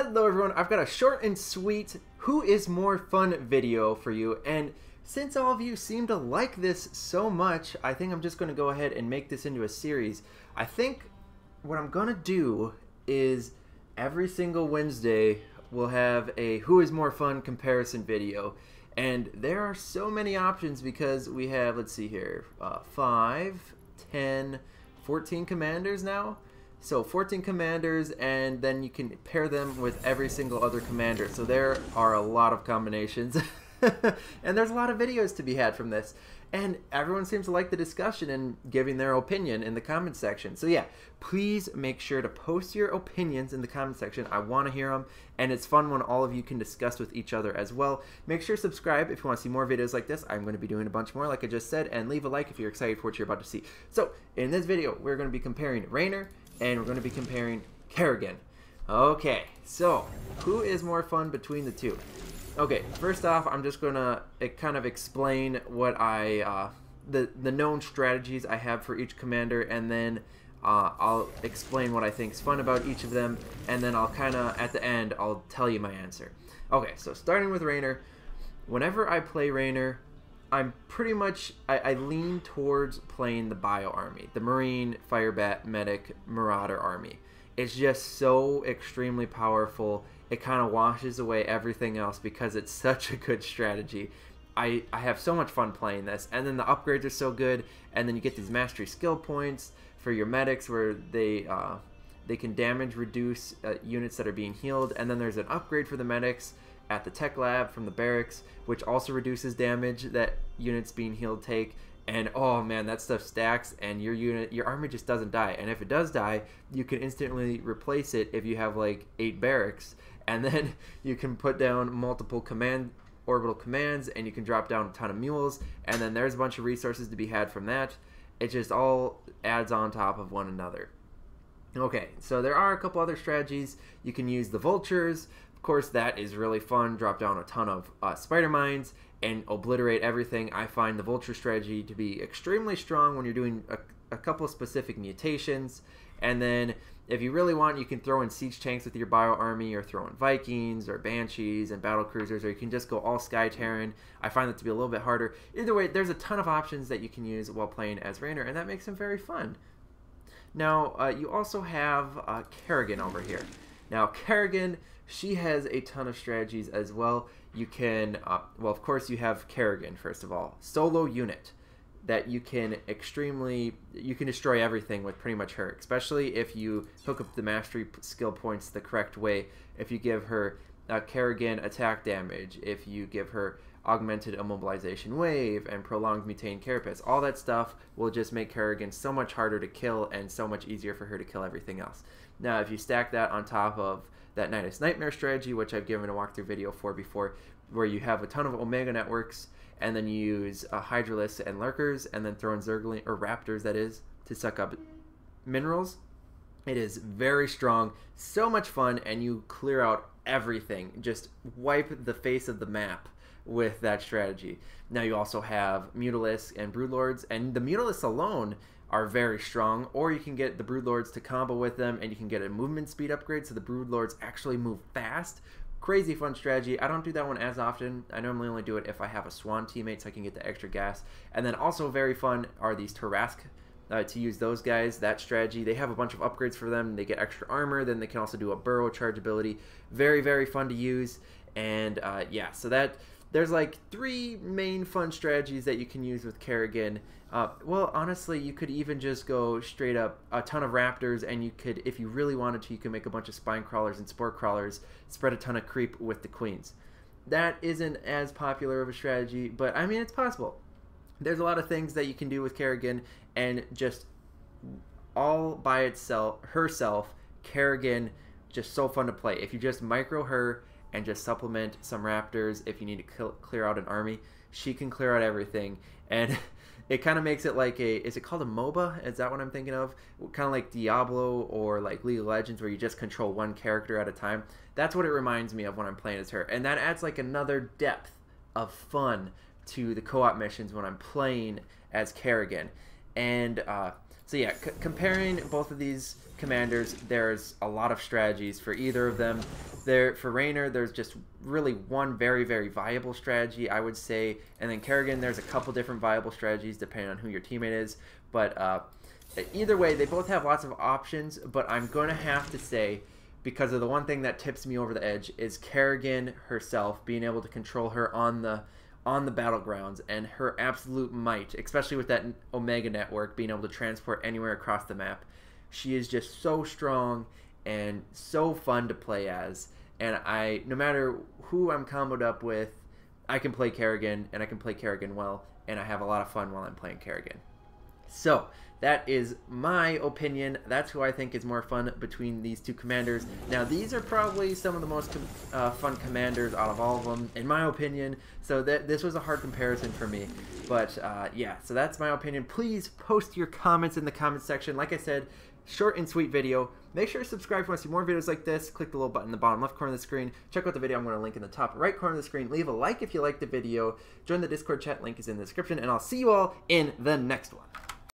Hello everyone, I've got a short and sweet who is more fun video for you, and since all of you seem to like this so much, I think I'm just going to go ahead and make this into a series. I think what I'm going to do is every single Wednesday we'll have a who is more fun comparison video, and there are so many options because we have, let's see here, 5, 10, 14 commanders now. So 14 commanders, and then you can pair them with every single other commander. So there are a lot of combinations. And there's a lot of videos to be had from this. And everyone seems to like the discussion and giving their opinion in the comment section. So yeah, please make sure to post your opinions in the comment section. I want to hear them, and it's fun when all of you can discuss with each other as well. Make sure to subscribe if you want to see more videos like this. I'm going to be doing a bunch more like I just said, and leave a like if you're excited for what you're about to see. So in this video, we're going to be comparing Raynor, and we're going to be comparing Kerrigan. Okay, so who is more fun between the two? Okay, first off, I'm just going to kind of explain what the known strategies I have for each commander, and then I'll explain what I think is fun about each of them, and then I'll kind of, at the end, I'll tell you my answer. Okay, so starting with Raynor, whenever I play Raynor, I'm pretty much, I lean towards playing the Bio Army, the Marine, Fire Bat, Medic, Marauder Army. It's just so extremely powerful. It kind of washes away everything else because it's such a good strategy. I have so much fun playing this, and then the upgrades are so good, and then you get these mastery skill points for your medics where they can damage reduce units that are being healed, and then there's an upgrade for the medics at the tech lab from the barracks, which also reduces damage that units being healed take. And oh man, that stuff stacks, and your army just doesn't die. And if it does die, you can instantly replace it if you have like 8 barracks, and then you can put down multiple orbital commands, and you can drop down a ton of mules, and then there's a bunch of resources to be had from that. It just all adds on top of one another. Okay, so there are a couple other strategies. You can use the vultures. Of course, that is really fun. Drop down a ton of spider mines and obliterate everything. I find the vulture strategy to be extremely strong when you're doing a couple of specific mutations. And then if you really want, you can throw in siege tanks with your bio army, or throw in Vikings or Banshees and battle cruisers, or you can just go all Sky Terran. I find that to be a little bit harder. Either way, there's a ton of options that you can use while playing as Raynor, and that makes him very fun. Now, you also have Kerrigan over here. Now, Kerrigan, she has a ton of strategies as well. You can, well, of course, you have Kerrigan, first of all. Solo unit that you can destroy everything with pretty much her, especially if you hook up the mastery skill points the correct way. If you give her Kerrigan attack damage, if you give her augmented immobilization wave and prolonged mutane carapace, all that stuff will just make Kerrigan so much harder to kill and so much easier for her to kill everything else. Now, if you stack that on top of that Nidus Nightmare strategy, which I've given a walkthrough video for before, where you have a ton of Omega networks, and then you use Hydralisks and Lurkers, and then throw in Zergling, or Raptors that is, to suck up minerals. It is very strong, so much fun, and you clear out everything. Just wipe the face of the map with that strategy. Now you also have Mutalisks and Broodlords, and the Mutalisks alone are very strong, or you can get the Broodlords to combo with them, and you can get a movement speed upgrade so the Broodlords actually move fast. Crazy fun strategy. I don't do that one as often. I normally only do it if I have a Swan teammate so I can get the extra gas. And then also very fun are these Tarask, to use those guys. That strategy, they have a bunch of upgrades for them. They get extra armor, then they can also do a burrow charge ability. Very, very fun to use. And yeah, so that there's like 3 main fun strategies that you can use with Kerrigan. Well, honestly, you could even just go straight up a ton of Raptors, and you could, if you really wanted to, you could make a bunch of Spine Crawlers and Spore Crawlers, spread a ton of creep with the Queens. That isn't as popular of a strategy, but I mean, it's possible. There's a lot of things that you can do with Kerrigan, and just all by herself, Kerrigan, just so fun to play. If you just micro her and just supplement some Raptors, if you need to clear out an army, she can clear out everything. And it kind of makes it like is it called a MOBA? Is that what I'm thinking of? Kind of like Diablo or like League of Legends, where you just control one character at a time. That's what it reminds me of when I'm playing as her. And that adds like another depth of fun to the co-op missions when I'm playing as Kerrigan. And So yeah, comparing both of these commanders, there's a lot of strategies for either of them. For Raynor, there's just really one very, very viable strategy, I would say. And then Kerrigan, there's a couple different viable strategies depending on who your teammate is. But either way, they both have lots of options. But I'm going to have to say, because of the one thing that tips me over the edge, is Kerrigan herself, being able to control her on the battlegrounds, and her absolute might, especially with that Omega network, being able to transport anywhere across the map. She is just so strong and so fun to play as, and no matter who I'm comboed up with, I can play Kerrigan, and I can play Kerrigan well, and I have a lot of fun while I'm playing Kerrigan. So that is my opinion. That's who I think is more fun between these two commanders. Now, these are probably some of the most fun commanders out of all of them, in my opinion. So this was a hard comparison for me. But yeah, so that's my opinion. Please post your comments in the comments section. Like I said, short and sweet video. Make sure to subscribe if you want to see more videos like this. Click the little button in the bottom left corner of the screen. Check out the video I'm going to link in the top right corner of the screen. Leave a like if you liked the video. Join the Discord chat. Link is in the description. And I'll see you all in the next one.